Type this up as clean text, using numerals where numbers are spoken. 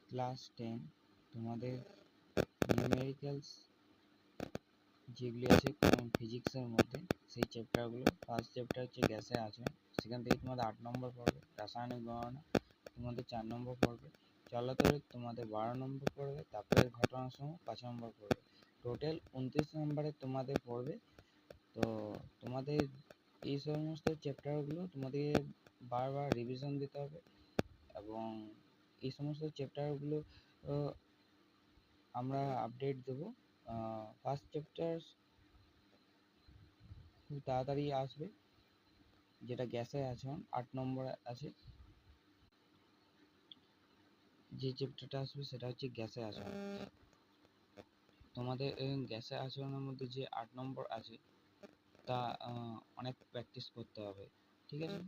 Class 10 তোমাদের numericals যেগুলি আছে ফিজিক্সের মধ্যে সেই চ্যাপ্টারগুলো। ফার্স্ট চ্যাপ্টার হচ্ছে গ্যাসের আচরণ, সেখান থেকে তোমাদের 8 নম্বর পড়বে। রাসায়নিক গণনা তোমাদের 4 নম্বর পড়বে। চলাচলের তোমাদের 12 নম্বর পড়বে। তাপের ঘটনাসমূহ 5 নম্বর পড়বে। টোটাল 29 নম্বরে তোমাদের পড়বে। তো তোমাদের এই সমস্ত চ্যাপ্টারগুলো তোমাদের বারবার রিভিশন দিতে হবে, এবং এই সমস্ত চ্যাপ্টারগুলো আমরা আপডেট দেবো। ফার্স্ট চ্যাপ্টার খুব তাড়াতাড়ি আসবে, যেটা গ্যাসের আচরণ 8 নম্বরে আছে। যে চ্যাপ্টারটা আসবে সেটা হচ্ছে গ্যাসের আচরণ। তোমাদের গ্যাসের আচরণের মধ্যে যে 8 নম্বর আছে তা অনেক প্র্যাকটিস করতে হবে, ঠিক আছে।